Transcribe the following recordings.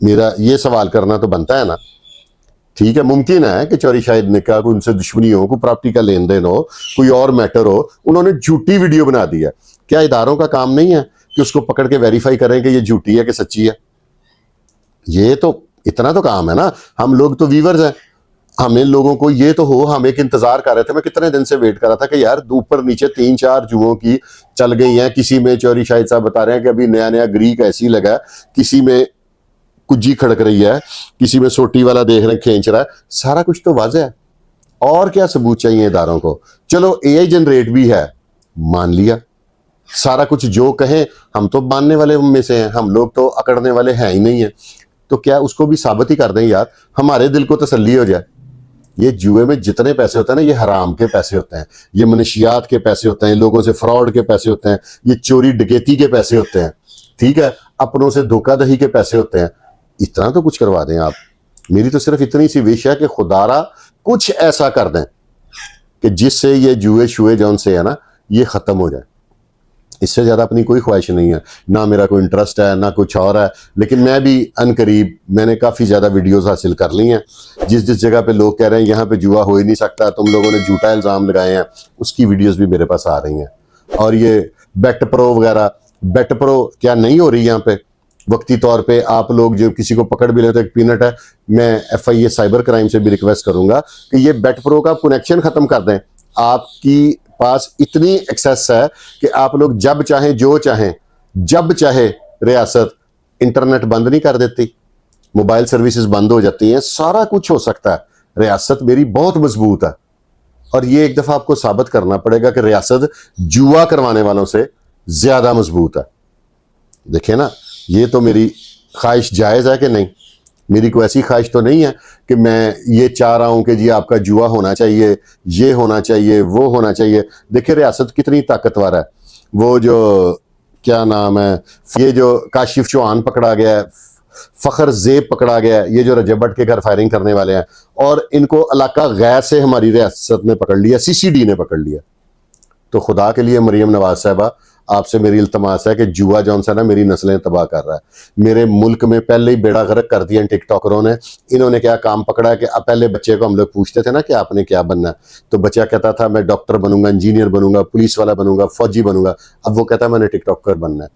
میرا یہ سوال کرنا تو بنتا ہے نا. ٹھیک ہے, ممکن ہے کہ چوری شاہد نے کہا, کوئی ان سے دشمنی ہو, کوئی پراپرٹی کا لین دین ہو, کوئی اور میٹر ہو, انہوں نے جھوٹی ویڈیو بنا دی ہے. کیا اداروں کا کام نہیں ہے کہ اس کو پکڑ کے ویریفائی کریں کہ یہ جھوٹی ہے کہ سچی ہے؟ یہ تو اتنا تو کام ہے نا. ہم لوگ تو ویورز ہیں, ہمیں لوگوں کو یہ تو ہو, ہم ایک انتظار کر رہے تھے. میں کتنے دن سے ویٹ کر رہا تھا کہ یار اوپر نیچے 3-4 جوؤں کی چل گئی ہیں. کسی میں چوری شاہد صاحب بتا رہے ہیں کہ ابھی نیا نیا گریک ایسی لگا ہے, کسی میں کجی کھڑک رہی ہے, کسی میں سوٹی والا دیکھ رہے ہیں کھینچ رہا ہے. سارا کچھ تو واضح ہے. اور کیا ثبوت چاہیے اداروں کو؟ چلو اے آئی جنریٹ بھی ہے, مان لیا. سارا کچھ جو کہیں ہم تو ماننے والے میں سے ہیں, ہم لوگ تو اکڑنے والے ہیں ہی نہیں ہیں. تو کیا اس کو بھی ثابت ہی کر دیں یار, ہمارے دل کو تسلی ہو جائے. یہ جوئے میں جتنے پیسے ہوتے ہیں نا, یہ حرام کے پیسے ہوتے ہیں, یہ منشیات کے پیسے ہوتے ہیں, لوگوں سے فراڈ کے پیسے ہوتے ہیں, یہ چوری ڈکیتی کے پیسے ہوتے ہیں. ٹھیک ہے, اپنوں سے دھوکہ دہی کے پیسے ہوتے ہیں. اتنا تو کچھ کروا دیں آپ. میری تو صرف اتنی سی وش ہے کہ خدا را کچھ ایسا کر دیں کہ جس سے یہ جوئے شوئے جون سے ہے نا, یہ ختم ہو جائے. اس سے زیادہ اپنی کوئی خواہش نہیں ہے, نہ میرا کوئی انٹرسٹ ہے, نہ کچھ اور ہے. لیکن میں بھی ان قریب میں نے کافی زیادہ ویڈیوز حاصل کر لی ہیں. جس جگہ پہ لوگ کہہ رہے ہیں یہاں پہ جوا ہو ہی نہیں سکتا, تم لوگوں نے جھوٹا الزام لگائے ہیں, اس کی ویڈیوز بھی میرے پاس آ رہی ہیں. اور یہ بیٹ پرو وغیرہ, بیٹ پرو کیا نہیں ہو رہی یہاں پہ وقتی طور پہ؟ آپ لوگ جو کسی کو پکڑ بھی لیتے, ایک پینٹ ہے, میں F I A cyber crime سے بھی ریکویسٹ کروں گا کہ یہ بیٹ پرو کا کنیکشن ختم کر دیں. آپ کی پاس اتنی ایکسیس ہے کہ آپ لوگ جب چاہیں جو چاہیں, جب چاہے ریاست انٹرنیٹ بند نہیں کر دیتی, موبائل سروسز بند ہو جاتی ہیں, سارا کچھ ہو سکتا ہے. ریاست میری بہت مضبوط ہے, اور یہ ایک دفعہ آپ کو ثابت کرنا پڑے گا کہ ریاست جوا کروانے والوں سے زیادہ مضبوط ہے. دیکھیں نا, یہ تو میری خواہش جائز ہے کہ نہیں؟ میری کوئی ایسی خواہش تو نہیں ہے کہ میں یہ چاہ رہا ہوں کہ جی آپ کا جوا ہونا چاہیے, یہ ہونا چاہیے, وہ ہونا چاہیے. دیکھیں ریاست کتنی طاقتور ہے. وہ جو کیا نام ہے, یہ جو کاشف چوہان پکڑا گیا ہے, فخر زیب پکڑا گیا ہے, یہ جو رجب بٹ کے گھر فائرنگ کرنے والے ہیں, اور ان کو علاقہ غیر سے ہماری ریاست نے پکڑ لیا, سی سی ڈی نے پکڑ لیا. تو خدا کے لیے مریم نواز صاحبہ, آپ سے میری التماس ہے کہ جوا جون سا نا میری نسلیں تباہ کر رہا ہے. میرے ملک میں پہلے ہی بیڑا غرق کر دیا ٹک ٹاکروں نے. انہوں نے کیا کام پکڑا ہے کہ اب پہلے بچے کو ہم لوگ پوچھتے تھے نا کہ آپ نے کیا بننا ہے, تو بچہ کہتا تھا میں ڈاکٹر بنوں گا, انجینئر بنوں گا, پولیس والا بنوں گا, فوجی بنوں گا. اب وہ کہتا ہے میں نے ٹک ٹاکر بننا ہے.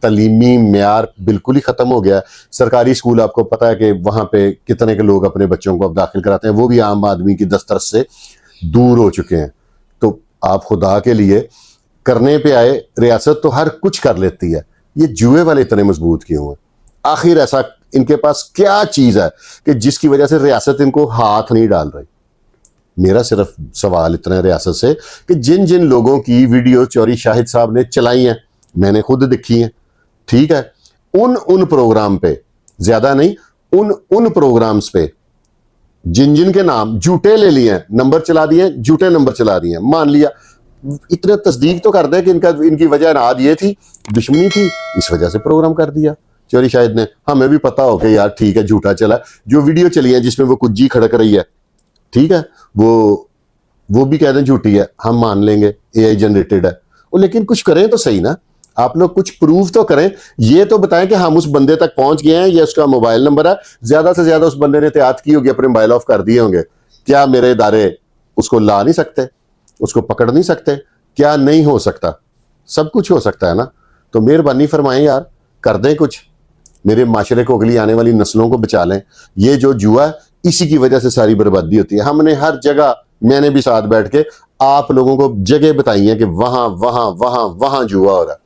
تعلیمی معیار بالکل ہی ختم ہو گیا. سرکاری اسکول آپ کو پتہ ہے کہ وہاں پہ کتنے کے لوگ اپنے بچوں کو اب داخل کراتے ہیں, وہ بھی عام آدمی کی دسترس سے دور ہو چکے ہیں. تو آپ خدا کے لیے کرنے پہ آئے, ریاست تو ہر کچھ کر لیتی ہے, یہ جوئے والے اتنے مضبوط کیوں ہیں؟ آخر ایسا ان کے پاس کیا چیز ہے کہ جس کی وجہ سے ریاست ان کو ہاتھ نہیں ڈال رہی؟ میرا صرف سوال اتنا ہے ریاست سے کہ جن جن لوگوں کی ویڈیو چوری شاہد صاحب نے چلائی ہیں, میں نے خود دیکھی ہیں, ٹھیک ہے, ان پروگرام پہ, زیادہ نہیں, ان پروگرامز پہ جن کے نام جھوٹے لے لیے ہیں, نمبر چلا دیے, جھوٹے نمبر چلا دیے, مان لیا. اتنا تصدیق تو کر دیں کہ ان کی وجہ ناد یہ تھی, دشمنی تھی, اس وجہ سے پروگرام کر دیا چوری شاہد نے. ہمیں بھی پتا ہو کہ یار ٹھیک ہے جھوٹا چلا. جو ویڈیو چلی ہے جس میں وہ کجی کھڑک رہی ہے, ٹھیک ہے, وہ بھی کہہ دیں جھوٹی ہے, ہم مان لیں گے اے آئی جنریٹڈ ہے. لیکن کچھ کریں تو صحیح نا, آپ لوگ کچھ پروف تو کریں. یہ تو بتائیں کہ ہم اس بندے تک پہنچ گئے ہیں, یہ اس کا موبائل نمبر ہے. زیادہ سے زیادہ اس بندے نے احتیاط کی ہوگی, اپنے موبائل آف کر دیے ہوں گے. کیا میرے ادارے اس کو لا نہیں سکتے, اس کو پکڑ نہیں سکتے؟ کیا نہیں ہو سکتا؟ سب کچھ ہو سکتا ہے نا. تو مہربانی فرمائیں یار, کر دیں کچھ, میرے معاشرے کو, اگلی آنے والی نسلوں کو بچا لیں. یہ جو جوا ہے اسی کی وجہ سے ساری بربادی ہوتی ہے. ہم نے ہر جگہ, میں نے بھی ساتھ بیٹھ کے آپ لوگوں کو جگہ بتائی ہیں کہ وہاں وہاں وہاں وہاں جوا ہو رہا ہے.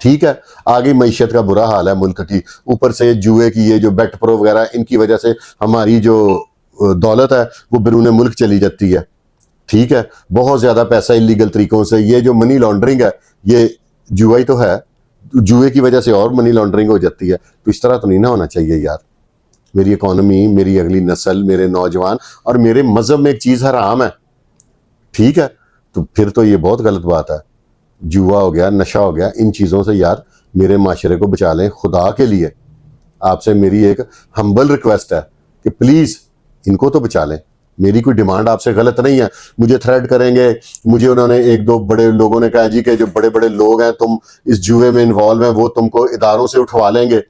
ٹھیک ہے, آگے معیشت کا برا حال ہے ملک کی, اوپر سے جوئے کی یہ جو بیٹ پرو وغیرہ, ان کی وجہ سے ہماری جو دولت ہے وہ بیرون ملک چلی جاتی ہے. ٹھیک ہے, بہت زیادہ پیسہ انلیگل طریقوں سے, یہ جو منی لانڈرنگ ہے یہ جوا ہی تو ہے, جوئے کی وجہ سے اور منی لانڈرنگ ہو جاتی ہے. تو اس طرح تو نہیں نہ ہونا چاہیے یار. میری اکانومی, میری اگلی نسل, میرے نوجوان اور میرے مذہب میں ایک چیز حرام ہے, ٹھیک ہے, تو پھر تو یہ بہت غلط بات ہے. جوا ہو گیا, نشہ ہو گیا, ان چیزوں سے یار میرے معاشرے کو بچا لیں خدا کے لیے. آپ سے میری ایک ہمبل ریکویسٹ ہے کہ پلیز ان کو تو بچا لیں. میری کوئی ڈیمانڈ آپ سے غلط نہیں ہے. مجھے تھریٹ کریں گے, مجھے انہوں نے ایک دو بڑے لوگوں نے کہا جی کہ جو بڑے بڑے لوگ ہیں تم اس جوئے میں انوالو ہیں وہ تم کو اداروں سے اٹھوا لیں گے.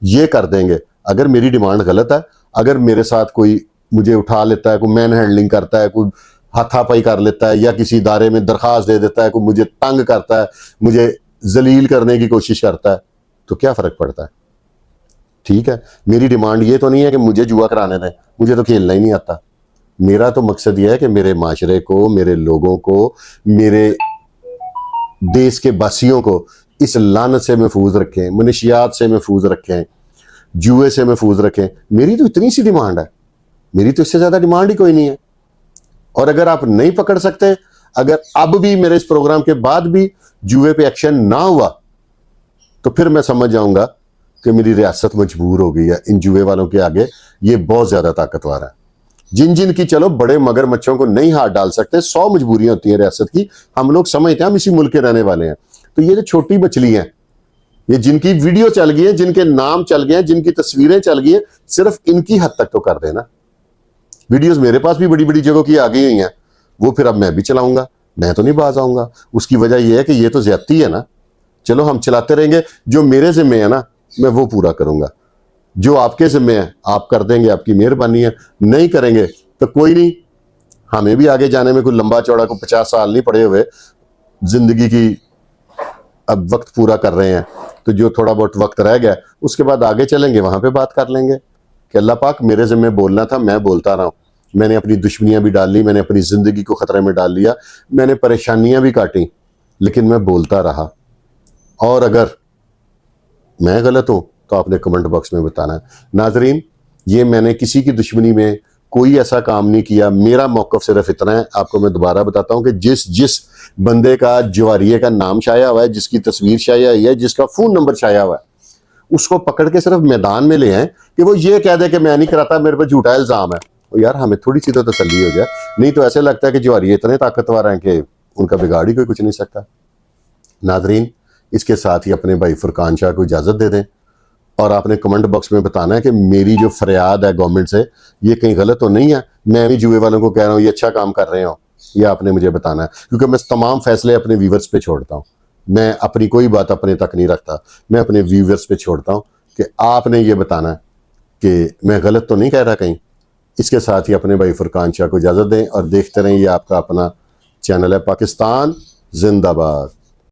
یہ کر دیں گے. اگر میری ڈیمانڈ غلط ہے, اگر میرے ساتھ کوئی مجھے اٹھا لیتا ہے, کوئی مین ہینڈلنگ کرتا ہے, کوئی ہاتھا پائی کر لیتا ہے, یا کسی ادارے میں درخواست دے دیتا ہے, کوئی مجھے تنگ کرتا ہے, مجھے ذلیل کرنے کی کوشش کرتا ہے, تو کیا فرق پڑتا ہے؟ ٹھیک ہے, میری ڈیمانڈ یہ تو نہیں ہے کہ مجھے جوا کرانے دیں, مجھے تو کھیلنا ہی نہیں آتا. میرا تو مقصد یہ ہے کہ میرے معاشرے کو, میرے لوگوں کو, میرے دیس کے باسیوں کو اس لعنت سے محفوظ رکھیں, منشیات سے محفوظ رکھیں, جوئے سے محفوظ رکھیں. میری تو اتنی سی ڈیمانڈ ہے, میری تو اس سے زیادہ ڈیمانڈ ہی کوئی نہیں ہے. اور اگر آپ نہیں پکڑ سکتے, اگر اب بھی میرے اس پروگرام کے بعد بھی جوئے پہ ایکشن نہ ہوا, تو پھر میں سمجھ جاؤں گا کہ میری ریاست مجبور ہو گئی ہے. ان جوئے والوں کے آگے یہ بہت زیادہ طاقتور ہے. جن کی چلو بڑے مگر مچھوں کو نہیں ہاتھ ڈال سکتے, 100 مجبوریاں ہوتی ہیں ریاست کی, ہم لوگ سمجھتے ہیں ہم اسی ملک کے رہنے والے ہیں. تو یہ جو چھوٹی مچھلی ہیں, یہ جن کی ویڈیو چل گئی ہیں, جن کے نام چل گئے ہیں, جن کی تصویریں چل گئی ہیں, صرف ان کی حد تک تو کر دینا. ویڈیوز میرے پاس بھی بڑی بڑی جگہوں کی آ گئی ہوئی ہیں, وہ پھر اب میں بھی چلاؤں گا, میں تو نہیں باز آؤں گا. اس کی وجہ یہ ہے کہ یہ تو زیادتی ہے نا. چلو ہم چلاتے رہیں گے, جو میرے ذمہ ہے نا میں وہ پورا کروں گا, جو آپ کے ذمہ ہے آپ کر دیں گے, آپ کی مہربانی ہے. نہیں کریں گے تو کوئی نہیں, ہمیں بھی آگے جانے میں کوئی لمبا چوڑا کو 50 سال نہیں پڑے ہوئے, زندگی کی اب وقت پورا کر رہے ہیں, تو جو تھوڑا بہت وقت رہ گیا اس کے بعد آگے چلیں گے, وہاں پہ بات کر لیں گے کہ اللہ پاک میرے ذمہ بولنا تھا, میں بولتا رہا ہوں. میں نے اپنی دشمنیاں بھی ڈال لی, میں نے اپنی زندگی کو خطرے میں ڈال لیا, میں نے پریشانیاں بھی کاٹیں, لیکن میں بولتا رہا. اور اگر میں غلط ہوں تو آپ نے کمنٹ باکس میں بتانا ہے. ناظرین, یہ میں نے کسی کی دشمنی میں کوئی ایسا کام نہیں کیا. میرا موقف صرف اتنا ہے, آپ کو میں دوبارہ بتاتا ہوں کہ جس بندے کا جواریے کا نام شائع ہوا ہے, جس کی تصویر شائع ہوئی ہے, جس کا فون نمبر شائع ہوا ہے, اس کو پکڑ کے صرف میدان میں لے آئیں کہ وہ یہ کہہ دے کہ میں نہیں کراتا, میرے پہ جھوٹا الزام ہے. یار ہمیں تھوڑی سی تو تسلی ہو جائے. نہیں تو ایسے لگتا ہے کہ جواریے اتنے طاقتور ہیں کہ ان کا بگاڑ ہی کوئی کچھ نہیں سکتا. ناظرین, اس کے ساتھ ہی اپنے بھائی فرقان شاہ کو اجازت دے دیں, اور آپ نے کمنٹ باکس میں بتانا ہے کہ میری جو فریاد ہے گورنمنٹ سے, یہ کہیں غلط تو نہیں ہے. میں بھی جوئے والوں کو کہہ رہا ہوں یہ اچھا کام کر رہے ہوں, یہ آپ نے مجھے بتانا ہے, کیونکہ میں تمام فیصلے اپنے ویورز پہ چھوڑتا ہوں. میں اپنی کوئی بات اپنے تک نہیں رکھتا, میں اپنے ویورز پہ چھوڑتا ہوں کہ آپ نے یہ بتانا ہے کہ میں غلط تو نہیں کہہ رہا کہیں. اس کے ساتھ ہی اپنے بھائی فرقان شاہ کو اجازت دیں, اور دیکھتے رہیں, یہ آپ کا اپنا چینل ہے پاکستان زندہ باد.